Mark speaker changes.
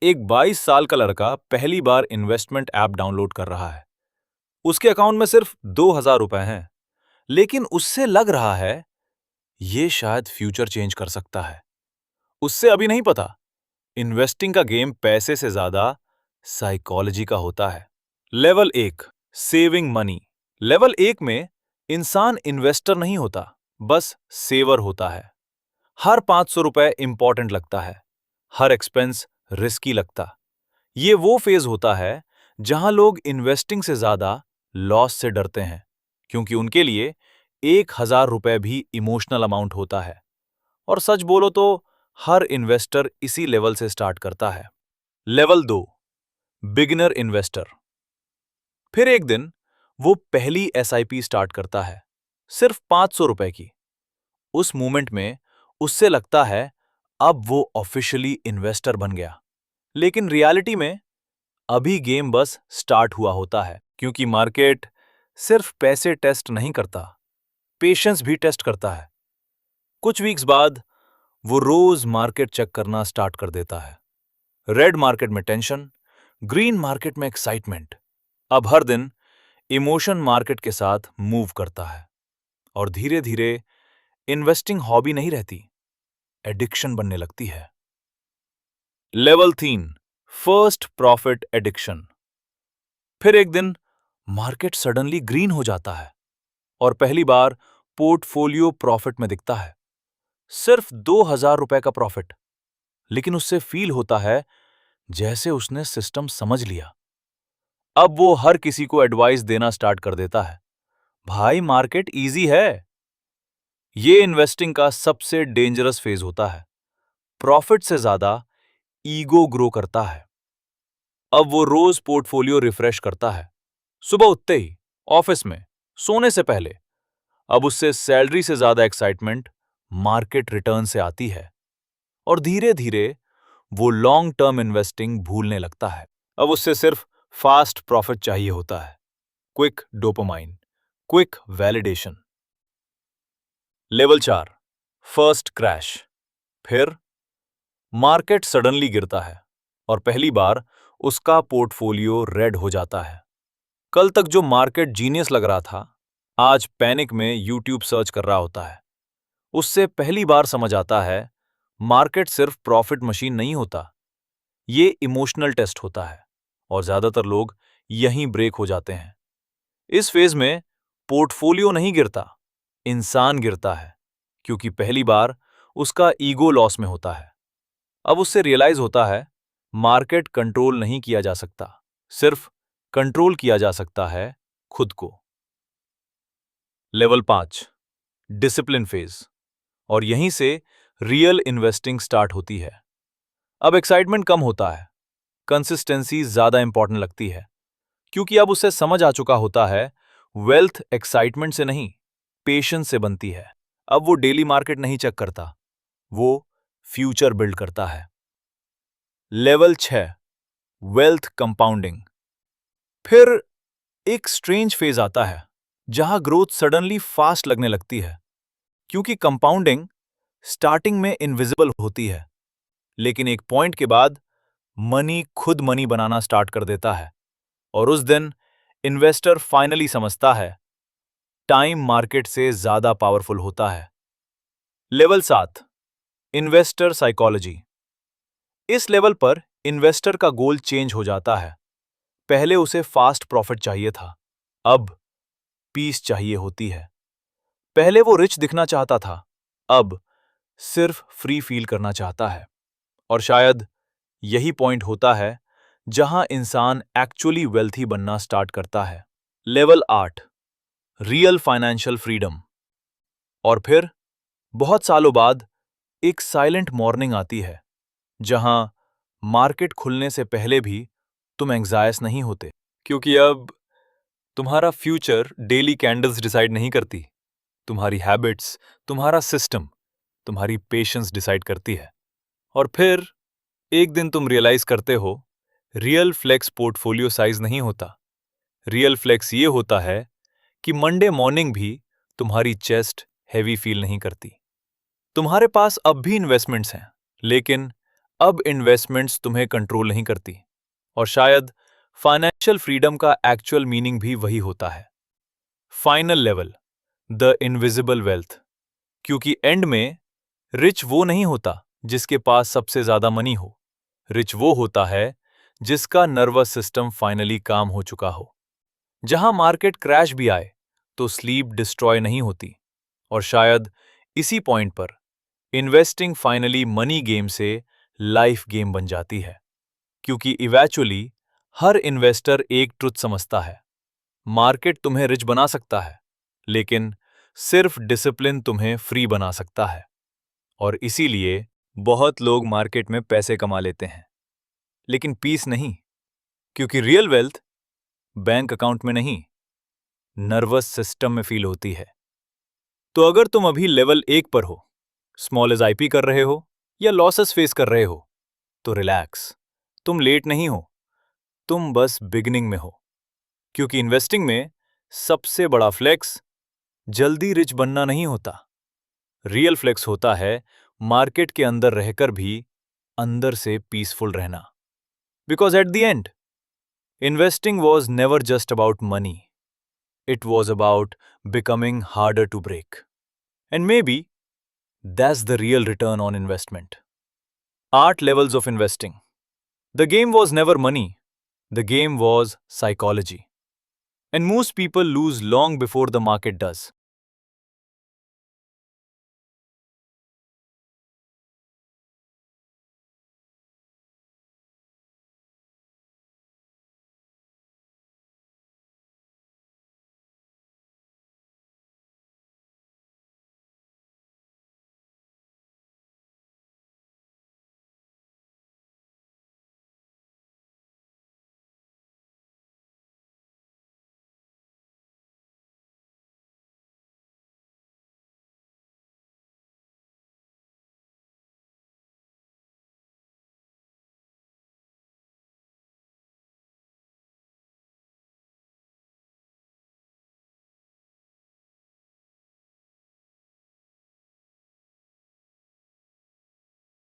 Speaker 1: एक 22 साल का लड़का पहली बार इन्वेस्टमेंट ऐप डाउनलोड कर रहा है। उसके अकाउंट में सिर्फ 2,000 रुपए हैं, लेकिन उससे लग रहा है ये शायद फ्यूचर चेंज कर सकता है। उससे अभी नहीं पता, इन्वेस्टिंग का गेम पैसे से ज्यादा साइकोलॉजी का होता है। Level 1, saving money. लेवल 1 में इंसान इन्वेस्टर नहीं होता, बस सेवर होता है। हर 500 रुपए इंपॉर्टेंट लगता है, हर एक्सपेंस रिस्की लगता। ये वो फेज होता है जहां लोग इन्वेस्टिंग से ज्यादा लॉस से डरते हैं, क्योंकि उनके लिए 1,000 रुपए भी इमोशनल अमाउंट होता है। और सच बोलो तो हर इन्वेस्टर इसी लेवल से स्टार्ट करता है। Level 2, beginner investor. फिर एक दिन वो पहली एसआईपी स्टार्ट करता है, सिर्फ 500 रुपए की। उस मोमेंट में उससे लगता है अब वो ऑफिशियली इन्वेस्टर बन गया, लेकिन रियलिटी में अभी गेम बस स्टार्ट हुआ होता है, क्योंकि मार्केट सिर्फ पैसे टेस्ट नहीं करता, पेशेंस भी टेस्ट करता है। कुछ वीक्स बाद वो रोज मार्केट चेक करना स्टार्ट कर देता है। रेड मार्केट में टेंशन, ग्रीन मार्केट में एक्साइटमेंट। अब हर दिन इमोशन मार्केट के साथ मूव करता है, और धीरे धीरे इन्वेस्टिंग हॉबी नहीं रहती, एडिक्शन बनने लगती है। Level 3, first profit addiction. फिर एक दिन मार्केट सडनली ग्रीन हो जाता है और पहली बार पोर्टफोलियो प्रॉफिट में दिखता है, सिर्फ 2,000 रुपए का प्रॉफिट। लेकिन उससे फील होता है जैसे उसने सिस्टम समझ लिया। अब वो हर किसी को एडवाइस देना स्टार्ट कर देता है, भाई मार्केट इजी है। ये इन्वेस्टिंग का सबसे डेंजरस फेज होता है। प्रॉफिट से ज्यादा ईगो ग्रो करता है। अब वो रोज पोर्टफोलियो रिफ्रेश करता है, सुबह उठते ही, ऑफिस में, सोने से पहले। अब उससे सैलरी से ज्यादा एक्साइटमेंट मार्केट रिटर्न से आती है, और धीरे धीरे वो लॉन्ग टर्म इन्वेस्टिंग भूलने लगता है। अब उससे सिर्फ फास्ट प्रॉफिट चाहिए होता है, quick dopamine, quick validation. Level 4, first crash. फिर मार्केट सडनली गिरता है और पहली बार उसका पोर्टफोलियो रेड हो जाता है। कल तक जो मार्केट जीनियस लग रहा था, आज पैनिक में यूट्यूब सर्च कर रहा होता है। उससे पहली बार समझ आता है मार्केट सिर्फ प्रॉफिट मशीन नहीं होता, ये इमोशनल टेस्ट होता है, और ज्यादातर लोग यहीं ब्रेक हो जाते हैं। इस फेज में पोर्टफोलियो नहीं गिरता, इंसान गिरता है, क्योंकि पहली बार उसका ईगो लॉस में होता है। अब उससे रियलाइज होता है मार्केट कंट्रोल नहीं किया जा सकता, सिर्फ कंट्रोल किया जा सकता है खुद को। Level 5, discipline phase. और यहीं से रियल इन्वेस्टिंग स्टार्ट होती है। अब एक्साइटमेंट कम होता है, कंसिस्टेंसी ज्यादा इंपॉर्टेंट लगती है, क्योंकि अब उसे समझ आ चुका होता है वेल्थ एक्साइटमेंट से नहीं, पेशेंस से बनती है। अब वो डेली मार्केट नहीं चेक करता, वो फ्यूचर बिल्ड करता है। Level 6, wealth compounding. फिर एक स्ट्रेंज फेज आता है जहां ग्रोथ सडनली फास्ट लगने लगती है, क्योंकि कंपाउंडिंग स्टार्टिंग में इनविजिबल होती है, लेकिन एक पॉइंट के बाद मनी खुद मनी बनाना स्टार्ट कर देता है। और उस दिन इन्वेस्टर फाइनली समझता है टाइम मार्केट से ज्यादा पावरफुल होता है। Level 7, investor psychology. इस लेवल पर इन्वेस्टर का गोल चेंज हो जाता है। पहले उसे फास्ट प्रॉफिट चाहिए था, अब पीस चाहिए होती है। पहले वो रिच दिखना चाहता था, अब सिर्फ फ्री फील करना चाहता है। और शायद यही पॉइंट होता है जहां इंसान एक्चुअली वेल्थी बनना स्टार्ट करता है। Level 8, real financial freedom. और फिर बहुत सालों बाद एक साइलेंट मॉर्निंग आती है जहां मार्केट खुलने से पहले भी तुम एंग्जायस नहीं होते, क्योंकि अब तुम्हारा फ्यूचर डेली कैंडल्स डिसाइड नहीं करती, तुम्हारी हैबिट्स, तुम्हारा सिस्टम, तुम्हारी पेशेंस डिसाइड करती है। और फिर एक दिन तुम रियलाइज करते हो रियल फ्लेक्स पोर्टफोलियो साइज नहीं होता, रियल फ्लेक्स ये होता है कि मंडे मॉर्निंग भी तुम्हारी चेस्ट हैवी फील नहीं करती। तुम्हारे पास अब भी इन्वेस्टमेंट्स हैं, लेकिन अब इन्वेस्टमेंट्स तुम्हें कंट्रोल नहीं करती, और शायद फाइनेंशियल फ्रीडम का एक्चुअल मीनिंग भी वही होता है। Final level, the invisible wealth. क्योंकि एंड में रिच वो नहीं होता जिसके पास सबसे ज्यादा मनी हो। रिच वो होता है जिसका नर्वस सिस्टम फाइनली काम हो चुका हो, जहां मार्केट क्रैश भी आए तो स्लीप डिस्ट्रॉय नहीं होती। और शायद इसी पॉइंट पर इन्वेस्टिंग फाइनली मनी गेम से लाइफ गेम बन जाती है। क्योंकि इवेंचुअली हर इन्वेस्टर एक ट्रुथ समझता है, मार्केट तुम्हें रिच बना सकता है, लेकिन सिर्फ डिसिप्लिन तुम्हें फ्री बना सकता है। और इसीलिए बहुत लोग मार्केट में पैसे कमा लेते हैं, लेकिन पीस नहीं। क्योंकि रियल वेल्थ बैंक अकाउंट में नहीं, नर्वस सिस्टम में फील होती है। तो अगर तुम अभी लेवल 1 पर हो, स्मॉल एज आईपी कर रहे हो या लॉसेस फेस कर रहे हो, तो रिलैक्स। तुम लेट नहीं हो, तुम बस बिगिनिंग में हो। क्योंकि इन्वेस्टिंग में सबसे बड़ा फ्लेक्स जल्दी रिच बनना नहीं होता। रियल फ्लेक्स होता है मार्केट के अंदर रहकर भी अंदर से पीसफुल रहना। Because at the end, investing was never just about money, it was about becoming harder to break. And maybe that's the real return on investment. 8 levels of investing. The game was never money, the game was psychology. And most people lose long before the market does.